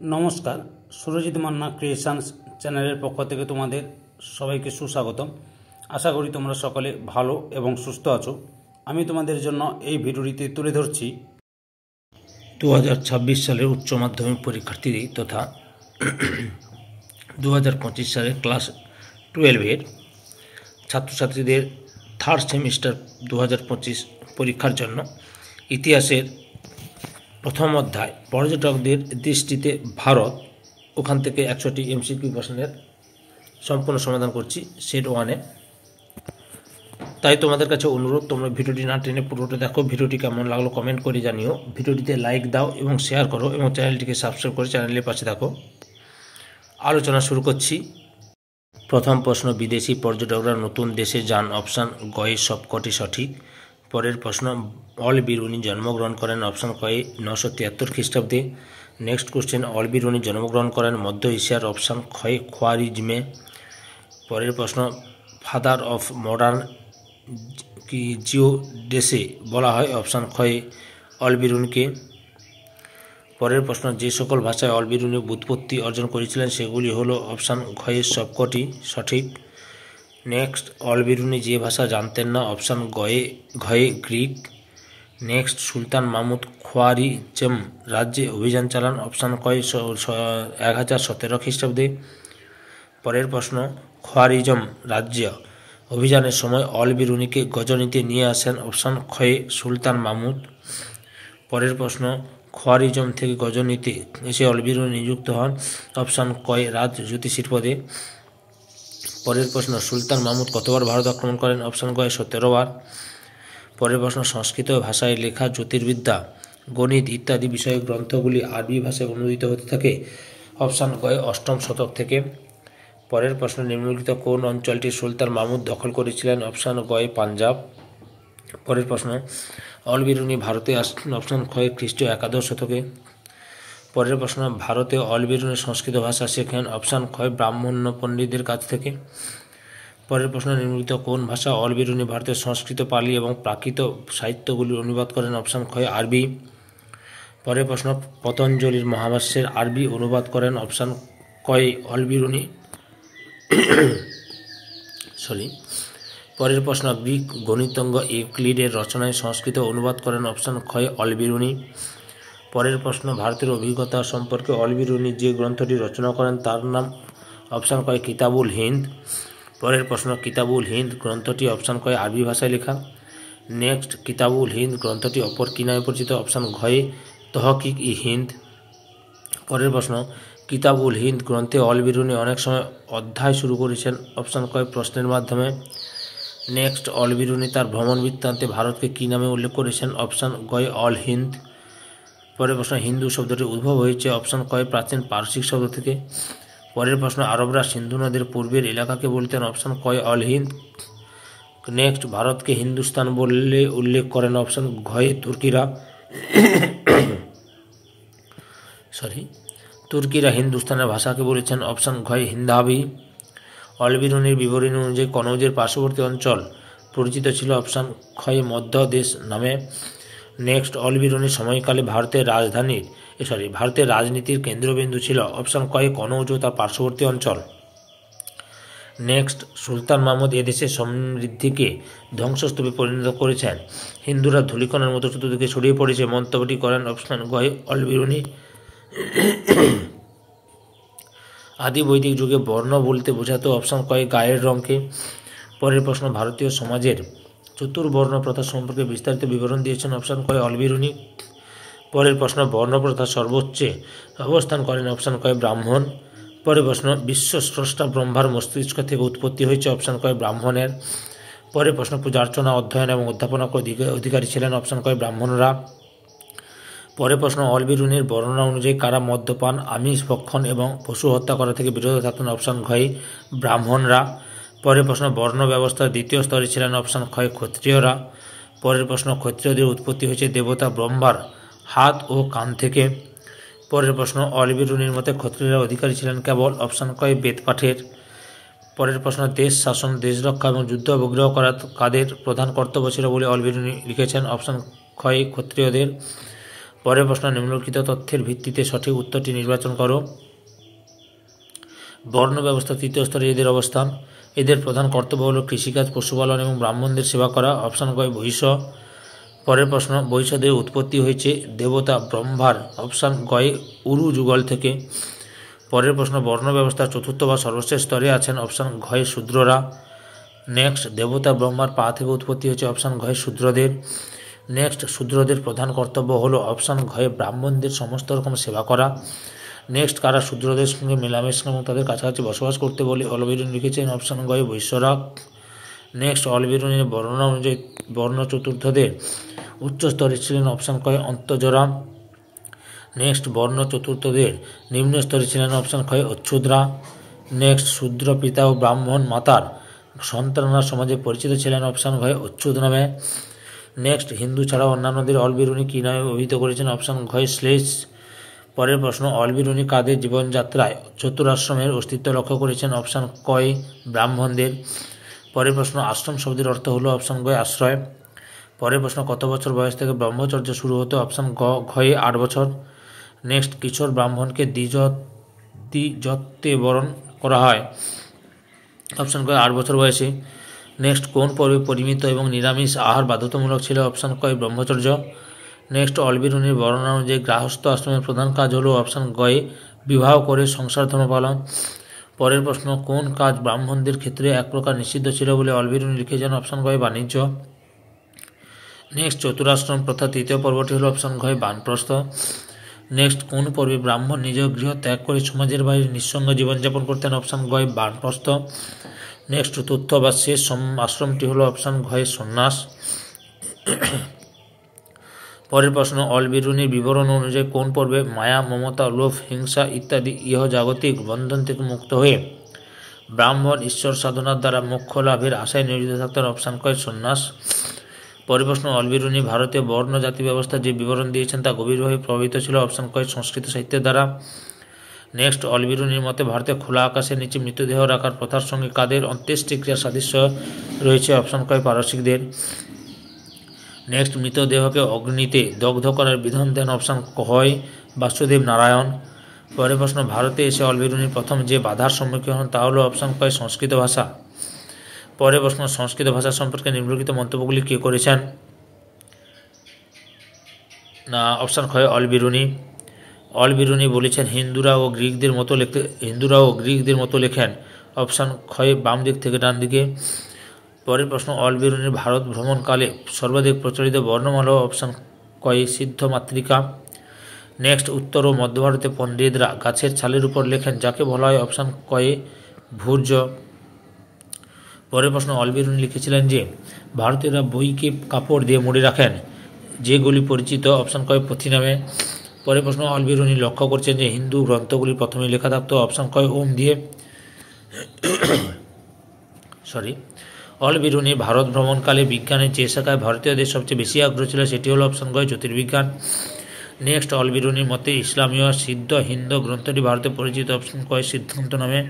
নমস্কার, সুরজিৎ মান্না ক্রিয়েশনস চ্যানেলের পক্ষ থেকে তোমাদের সবাইকে সুস্বাগতম। আশা করি তোমরা সকলে ভালো এবং সুস্থ আছো। আমি তোমাদের জন্য এই ভিডিওটিতে তুলে ধরছি 2026 সালের উচ্চ মাধ্যমিক পরীক্ষার্থী তথা 2025 সালের ক্লাস 12-এর ছাত্রছাত্রীদের থার্ড সেমিস্টার 2025 পরীক্ষার জন্য ইতিহাসের প্রথম অধ্যায় পর্যটকদের দৃষ্টিতে ভারত, ওখান থেকে 100টি এমসিকিউ প্রশ্নের সম্পূর্ণ সমাধান করছি সেট 1-এ। তাই তোমাদের কাছে অনুরোধ, তোমরা ভিডিওটি না টেনে পুরোটা দেখো। ভিডিওটি কেমন লাগলো কমেন্ট করে জানিও, ভিডিওটিতে লাইক দাও এবং শেয়ার করো এবং চ্যানেলটিকে সাবস্ক্রাইব করে চ্যানেলের পাশে থাকো। আলোচনা শুরু করছি। প্রথম প্রশ্ন, বিদেশি পর্যটকরা নতুন দেশে যান। অপশান গয়ে সবকটি সঠিক। পরের প্রশ্ন, অল বিরুনি জন্মগ্রহণ করেন। অপশান কয়ে 973 খ্রিস্টাব্দে। নেক্সট কোশ্চেন, অল বিরুনি জন্মগ্রহণ করেন মধ্য এশিয়ার। অপশান খয়ে খোয়ারিজমে। পরের প্রশ্ন, ফাদার অফ মডার্ন জিওডেসি বলা হয়। অপশান খয়ে অল বিরুনিকে। পরের প্রশ্ন, যে সকল ভাষায় অল বিরুনি ব্যুৎপত্তি অর্জন করেছিলেন সেগুলি হলো। অপশান ঘয়ে সবকটি সঠিক। নেক্সট, অল বিরুনি যে ভাষা জানতেন না। অপশান ঘয়ে গ্রিক। নেক্সট, সুলতান মাহমুদ খোয়ারিজম রাজ্যে অভিযান চালান। অপশান কয় 1017 খ্রিস্টাব্দে। পরের প্রশ্ন, খোয়ারিজম রাজ্য অভিযানের সময় অল বিরুনিকে গজনিতে নিয়ে আসেন। অপশান খয়ে সুলতান মাহমুদ। পরের প্রশ্ন, খোয়ারিজম থেকে গজনিতে এসে অল বিরুনি নিযুক্ত হন। অপশান কয় রাজ জ্যোতিষীর পদে। পরের প্রশ্ন, সুলতান মাহমুদ কতবার ভারত আক্রমণ করেন। অপশান কয় 17 বার। পরের প্রশ্ন, সংস্কৃত ভাষায় লেখা জ্যোতির্বিদ্যা, গণিত ইত্যাদি বিষয়ক গ্রন্থগুলি আরবি ভাষায় অনুদিত হতে থাকে। অপশান কয় 8ম শতক থেকে। পরের প্রশ্ন, নিম্নলিখিত কোন অঞ্চলটি সুলতান মাহমুদ দখল করেছিলেন। অপশান গয় পাঞ্জাব। পরের প্রশ্ন, অল বিরুনি ভারতে আসেন। অপশান ক্ষয় খ্রিস্টীয় 11 শতকে। পরের প্রশ্ন, ভারতে অল বিরুনি সংস্কৃত ভাষা শেখেন। অপশান ক্ষয় ব্রাহ্মণ্য পণ্ডিতদের কাছ থেকে। পরের প্রশ্ন, নিম্নলিখিত কোন ভাষা অল বিরুনি ভারতের সংস্কৃত, পালি এবং প্রাকৃত সাহিত্যগুলির অনুবাদ করেন। অপশান ক্ষয় আরবি। পরের প্রশ্ন, পতঞ্জলির মহাভাষ্যের আরবি অনুবাদ করেন। অপশান কয় অল বিরুনি। পরের প্রশ্ন, গ্রিক গণিতজ্ঞ ইউক্লিডের রচনায় সংস্কৃত অনুবাদ করেন। অপশান ক্ষয় অল বিরুনি। পরের প্রশ্ন, ভারতের অভিজ্ঞতা সম্পর্কে অল বিরুনি যে গ্রন্থটি রচনা করেন তার নাম। অপশান কয় কিতাবুল হিন্দ। পরের প্রশ্ন, কিতাবুল হিন্দ গ্রন্থটি অপশান কয় আরবি ভাষায় লেখা। নেক্সট, কিতাবুল হিন্দ গ্রন্থটি অপর কি নামে পরিচিত। অপশান ঘয়ে তহকিক ই হিন্দ। পরের প্রশ্ন, কিতাবুল হিন্দ গ্রন্থে অল বিরুনি অনেক সময় অধ্যায় শুরু করেছেন। অপশান কয় প্রশ্নের মাধ্যমে। নেক্সট, অল বিরুনি তার ভ্রমণ বৃত্তান্তে ভারতকে কী নামে উল্লেখ করেছেন। অপশান গয় অল হিন্দ। পরের প্রশ্ন, হিন্দু শব্দটির উদ্ভব হয়েছে। অপশান কয় প্রাচীন পারসিক শব্দ থেকে। পরের প্রশ্ন, আরবরা সিন্ধু নদের পূর্বের এলাকাকে বলতেন। অপশান কয় অল হিন্দ। নেক্সট, ভারতকে হিন্দুস্তান বলে উল্লেখ করেন। অপশান ঘয়ে তুর্কিরা। তুর্কিরা হিন্দুস্তানের ভাষাকে বলেছেন। অপশান ঘয় হিন্দাবি। অল বিরুনির বিবরণী অনুযায়ী কনৌজের পার্শ্ববর্তী অঞ্চল পরিচিত ছিল। অপশান ক্ষয় মধ্য দেশ নামে। নেক্সট, অল বিরুনির সময়কালে ভারতের রাজনীতির কেন্দ্রবিন্দু ছিল। অপশান কয় কনৌজ তার পার্শ্ববর্তী অঞ্চল। নেক্সট, সুলতান মাহমুদ এদেশের সমৃদ্ধিকে ধ্বংসস্তূপে পরিণত করেছেন। হিন্দুরা ধূলিকণার মতো চতুর্দিকে ছড়িয়ে পড়েছে মন্তব্যটি করেন। অপশান গয় অল বিরুনি। আদি বৈদিক যুগে বর্ণ বলতে বোঝাতো। অপশান কয় গায়ের রঙকে। পরের প্রশ্ন, ভারতীয় সমাজের চতুর্বর্ণ প্রথা সম্পর্কে বিস্তারিত বিবরণ দিয়েছেন। অপশান কয় অল বিরুনি। পরের প্রশ্ন, বর্ণপ্রথা সর্বোচ্চে অবস্থান করেন। অপশান কয় ব্রাহ্মণ। পরের প্রশ্ন, বিশ্ব স্রষ্টা ব্রহ্মার মস্তিষ্ক থেকে উৎপত্তি হয়েছে। অপশান কয় ব্রাহ্মণের। পরের প্রশ্ন, পূজার্চনা অধ্যয়ন এবং অধ্যাপনার অধিকারী ছিলেন। অপশান কয় ব্রাহ্মণরা। পরের প্রশ্ন, অল বিরুনির বর্ণনা অনুযায়ী কারা মদ্যপান, আমিষ ভক্ষণ এবং পশু হত্যা করা থেকে বিরত থাকতেন। অপশান ঘয় ব্রাহ্মণরা। পরের প্রশ্ন, বর্ণ ব্যবস্থার দ্বিতীয় স্তরে ছিলেন। অপশান ক্ষয় ক্ষত্রিয়রা। পরের প্রশ্ন, ক্ষত্রিয়দের উৎপত্তি হয়েছে দেবতা ব্রহ্মার হাত ও কান থেকে। পরের প্রশ্ন, অল বিরুনির মতে ক্ষত্রিয়রা অধিকারী ছিলেন কেবল। অপশান কয় বেদপাঠের। পরের প্রশ্ন, দেশ শাসন, দেশ রক্ষা এবং যুদ্ধ বিগ্রহ করা কাদের প্রধান কর্তব্য ছিল বলে অল বিরুনি লিখেছেন। অপশান ক্ষয় ক্ষত্রিয়দের। পরের প্রশ্ন, নিম্নলিখিত তথ্যের ভিত্তিতে সঠিক উত্তরটি নির্বাচন করো। বর্ণ ব্যবস্থা তৃতীয় স্তরে এদের অবস্থান। এদের প্রধান কর্তব্য হল কৃষিকাজ, পশুপালন এবং ব্রাহ্মণদের সেবা করা। অপশান গ বৈশ্য। পরের প্রশ্ন, বৈশ্যদের উৎপত্তি হয়েছে দেবতা ব্রহ্মার। অপশান গ উরু যুগল থেকে। পরের প্রশ্ন, বর্ণ ব্যবস্থার চতুর্থ বা সর্বশেষ স্তরে আছেন। অপশান ঘ শূদ্ররা। নেক্সট, দেবতা ব্রহ্মার পা থেকে উৎপত্তি হয়েছে। অপশান ঘ শূদ্রদের। নেক্সট, শূদ্রদের প্রধান কর্তব্য হল অপশান ঘ ব্রাহ্মণদের সমস্ত রকম সেবা করা। নেক্সট, কারা শূদ্রদের সঙ্গে মেলামেশা এবং তাদের কাছাকাছি বসবাস করতে বলে অলবিরুনি লিখেছেন। অপশান ঘ বৈশ্যরা। নেক্সট, অলবিরুনির বর্ণনা অনুযায়ী বর্ণ চতুর্থদের উচ্চ স্তরে ছিলেন। অপশান ক অন্তর্জরা। নেক্সট, বর্ণ চতুর্থদের নিম্ন স্তরে ছিলেন। অপশান খ অচ্ছুদ্রা। নেক্সট, শূদ্র পিতা ও ব্রাহ্মণ মাতার সন্তানরা সমাজে পরিচিত ছিলেন। অপশান ঘ অচ্ছুদ নামে। নেক্সট, হিন্দু ছাড়াও অন্যান্যদের অলবিরুনি কী নামে অভিহিত করেছেন। অপশান ঘ শ্লেষ। পরের প্রশ্ন, অলবিরুনি কাদের জীবনযাত্রায় চতুরাশ্রমের অস্তিত্ব লক্ষ্য করেছেন। অপশান ক ব্রাহ্মণদের। পরের প্রশ্ন, আশ্রম শব্দের অর্থ হল। অপশান গ আশ্রয়। পরের প্রশ্ন, কত বছর বয়স থেকে ব্রহ্মচর্য শুরু হতো। অপশান ঘ 8 বছর। নেক্সট, কিশোর ব্রাহ্মণকে দ্বিজত্বে বরণ করা হয়। অপশান ক 8 বছর বয়সে। নেক্সট, কোন পর্বে পরিমিত এবং নিরামিষ আহার বাধ্যতামূলক ছিল। অপশান ক ব্রহ্মচর্য। নেক্সট, অলবিরুনির বর্ণনা অনুযায়ী গৃহস্থ আশ্রমের প্রধান কাজ হল। অপশান গ বিবাহ করে সংসার ধর্ম পালন। পরের প্রশ্ন, কোন কাজ ব্রাহ্মণদের ক্ষেত্রে এক প্রকার নিষিদ্ধ ছিল বলে অলবিরুনি লিখেছেন। অপশান গ বাণিজ্য। নেক্সট, চতুরাশ্রম প্রথা তৃতীয় পর্বটি হল। অপশান ঘ বানপ্রস্থ। নেক্সট, কোন পর্বে ব্রাহ্মণ নিজ গৃহ ত্যাগ করে সমাজের বাইরে নিঃসঙ্গ জীবনযাপন করতেন। অপশান গ বানপ্রস্থ। নেক্সট, চতুর্থ বা শেষ আশ্রমটি হল। অপশান ঘ সন্ন্যাস। পরের প্রশ্ন, অলবিরুনির বিবরণ অনুযায়ী কোন পর্বে মায়া, মমতা, লোভ, হিংসা ইত্যাদি ইহজাগতিক বন্ধন থেকে মুক্ত হয়ে ব্রাহ্মণ ঈশ্বর সাধনার দ্বারা মোক্ষ লাভের আশায় নিয়োজিত থাকতেন। অপশান ক সন্ন্যাস। পরের প্রশ্ন, অলবিরুনি ভারতীয় বর্ণ জাতি ব্যবস্থার যে বিবরণ দিয়েছেন তা গভীরভাবে প্রভাবিত ছিল। অপশান ক সংস্কৃত সাহিত্যের দ্বারা। নেক্সট, অলবিরুনির মতে ভারতে খোলা আকাশের নিচে মৃতদেহ রাখার প্রথার সঙ্গে কাদের অন্ত্যেষ্টিক্রিয়ার সাদৃশ্য রয়েছে। অপশান ক পারসিকদের। নেক্সট, মৃতদেহকে অগ্নিতে দগ্ধ করার বিধান দেন। অপশান ক বাসুদেব নারায়ণ। পরের প্রশ্ন, ভারতে এসে অলবিরুনি প্রথম যে বাধার সম্মুখীন হন তা হল। অপশান ক সংস্কৃত ভাষা। পরের প্রশ্ন, সংস্কৃত ভাষা সম্পর্কে নিম্নলিখিত মন্তব্যগুলি কে করেছেন। না, অপশান খ অলবিরুনি। অলবিরুনি বলেছেন হিন্দুরা ও গ্রিকদের মতো লেখেন। অপশান খ বাম দিক থেকে ডান দিকে। পরের প্রশ্ন, অলবিরুনির ভারত ভ্রমণকালে সর্বাধিক প্রচলিত বর্ণমালা। অপশান ক সিদ্ধ মাতৃকা। নেক্সট, উত্তর ও মধ্য ভারতে পণ্ডিতরা গাছের ছালের উপর লেখেন যাকে বলা হয়। অপশান ক ভূর্জ। পরের প্রশ্ন, অলবিরুনি লিখেছিলেন যে ভারতীয়রা বইকে কাপড় দিয়ে মুড়ে রাখেন, যেগুলি পরিচিত। অপশান ক পুঁথি নামে। পরের প্রশ্ন, অলবিরুনি লক্ষ্য করছেন যে হিন্দু গ্রন্থগুলি প্রথমে লেখা থাকতো। অপশান ক ওম দিয়ে। অলবিরুনি ভারত ভ্রমণকালে বিজ্ঞানের যে শাখায় ভারতীয়দের সবচেয়ে বেশি আগ্রহ ছিল সেটি হল। অপশান ক জ্যোতির্বিজ্ঞান। নেক্সট, অলবিরুনির মতে ইসলামীয় সিদ্ধ হিন্দু গ্রন্থটি ভারতে পরিচিত। অপশান ক সিদ্ধান্ত নামে।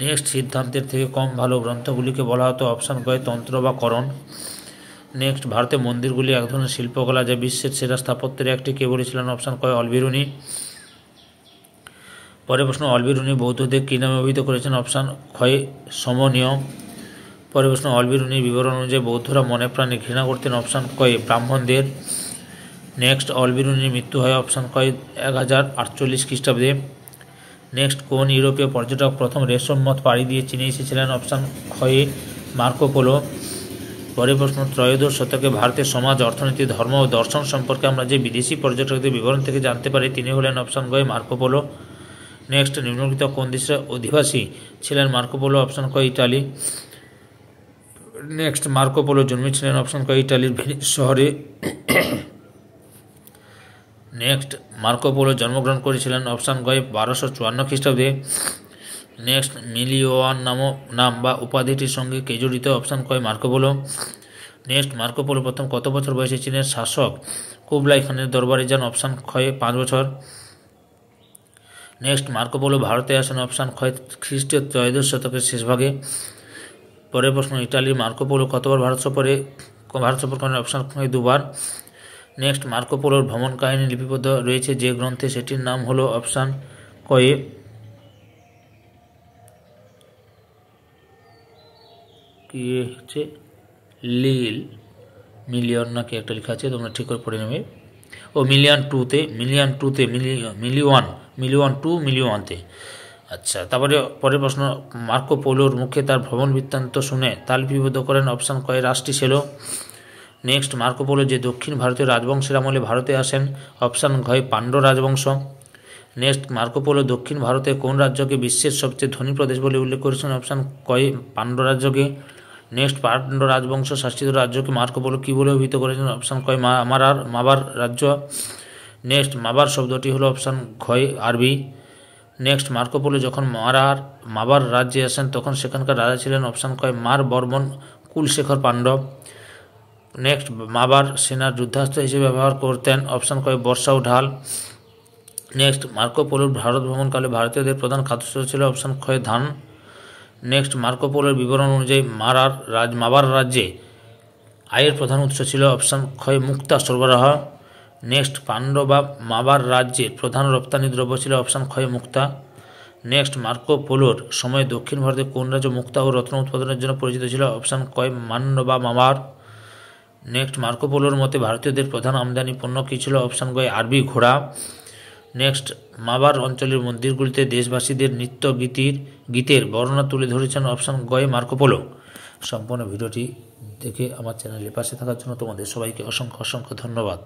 নেক্সট, সিদ্ধান্তের থেকে কম ভালো গ্রন্থগুলিকে বলা হতো। অপশান ক তন্ত্র বা করণ। নেক্সট, ভারতের মন্দিরগুলি এক ধরনের শিল্পকলা যা বিশ্বের সেরা স্থাপত্যের একটি কে বলেছিলেন। অপশান ক অলবিরুনি। পরের প্রশ্ন, অলবিরুনি বৌদ্ধদের কী নামে অভিহিত করেছেন। অপশান খ সমনীয়। পরের প্রশ্ন, অলবিরুনির বিবরণ অনুযায়ী বৌদ্ধরা মনে প্রাণে ঘৃণা করতেন। অপশান ক ব্রাহ্মণদের। নেক্সট, অলবিরুনির মৃত্যু হয়। অপশান ক 1048 খ্রিস্টাব্দে। নেক্সট, কোন ইউরোপীয় পর্যটক প্রথম রেশম মত পাড়ি দিয়ে চীনে এসেছিলেন। অপশান খ মার্কো পোলো। পরের প্রশ্ন, ত্রয়োদশ শতকে ভারতের সমাজ, অর্থনীতি, ধর্ম ও দর্শন সম্পর্কে আমরা যে বিদেশি পর্যটকদের বিবরণ থেকে জানতে পারি তিনি হলেন। অপশান গ মার্কো পোলো। নেক্সট, নিম্নলিখিত কোন দেশের অধিবাসী ছিলেন মার্কো পোলো। অপশান ক ইটালি। নেক্সট, মার্কো পোলো জন্মেছিলেন। অপশান ক ইটালির ভেনিস শহরে। নেক্সট, মার্কো পোলো জন্মগ্রহণ করেছিলেন। অপশান গ 1254 খ্রিস্টাব্দে। নেক্সট, মিলিওয়ান নাম বা উপাধিটির সঙ্গে কে জড়িত। অপশান ক Marco polo. Next, Marco polo প্রথম কত বছর বয়সে চীনের শাসক কুবলাই খানের দরবারে যান। অপশান খ 5 বছর। নেক্সট, মার্কো পোলো ভারতে আসেন। অপশান খ খ্রিস্টীয় ত্রয়োদশ শতকের শেষভাগে। পরের প্রশ্ন, ইটালির মার্কো পোলো কতবার ভারত সফর করেন। অপশান খ 2বার। নেক্সট, মার্কো পোলোর ভ্রমণ কাহিনী লিপিবদ্ধ রয়েছে যে গ্রন্থে, সেটির নাম হলো অপশান কয়ে কি হচ্ছে লিল মিলিয়ন নাকি একটা লেখা আছে, তোমরা ঠিক করে পড়ে নেবে। ও মিলিয়ন টুতে মিলিয়ন 2 মিলিয়ন 1-তে। আচ্ছা, তারপরে পরের প্রশ্ন, মার্কো পোলোর মুখে তার ভ্রমণ বৃত্তান্ত শুনে তা লিপিবদ্ধ করেন অপশান কয় রাষ্ট্রটি ছিল। নেক্সট, মার্কো পোলো যে দক্ষিণ ভারতীয় রাজবংশের আমলে ভারতে আসেন, অপশান ঘয় পাণ্ড্য রাজবংশ। নেক্সট, মার্কো পোলো দক্ষিণ ভারতে কোন রাজ্যকে বিশ্বের সবচেয়ে ধনী প্রদেশ বলে উল্লেখ করেছেন, অপশান কয় পাণ্ড্য রাজ্যকে। নেক্সট, পাণ্ড্য রাজবংশ শাসিত রাজ্যকে মার্কো পোলো কী বলে অভিহিত করেছেন, অপশান কয় মাবার রাজ্য। নেক্সট, মাবার শব্দটি হলো অপশান ঘয় আরবি। নেক্সট, মার্কো পোলো যখন মাবার রাজ্যে আসেন তখন সেখানকার রাজা ছিলেন, অপশান কয় মার বর্মন কুলশেখর পাণ্ডব। নেক্সট, মাবার সেনার যুদ্ধাস্ত্র হিসেবে ব্যবহার করতেন, অপশান কয় বর্ষা ও ঢাল। নেক্সট, মার্কো পোলোর ভারত ভ্রমণকালে ভারতীয়দের প্রধান খাদ্যশস্য ছিল, অপশান কয় ধান। নেক্সট, মার্কো পোলোর বিবরণ অনুযায়ী মাবার রাজ্যে আয়ের প্রধান উৎস ছিল, অপশান কয় মুক্তা সরবরাহ। নেক্সট, পাণ্ড্য বা মাবার রাজ্যের প্রধান রপ্তানি দ্রব্য ছিল, অপশান কয় মুক্তা। নেক্সট, মার্কো পোলোর সময় দক্ষিণ ভারতে কোন রাজ্য মুক্তা ও রত্ন উৎপাদনের জন্য পরিচিত ছিল, অপশান কয় মান্য বা মাবার। নেক্সট, মার্কো পোলোর মতে ভারতীয়দের প্রধান আমদানি পণ্য কী ছিল, অপশান কয় আরবি ঘোড়া। নেক্সট, মাবার অঞ্চলের মন্দিরগুলিতে দেশবাসীদের নৃত্য গীতের বর্ণনা তুলে ধরেছেন, অপশান গয় মার্কো পোলো। সম্পূর্ণ ভিডিওটি দেখে আমার চ্যানেলের পাশে থাকার জন্য তোমাদের সবাইকে অসংখ্য ধন্যবাদ।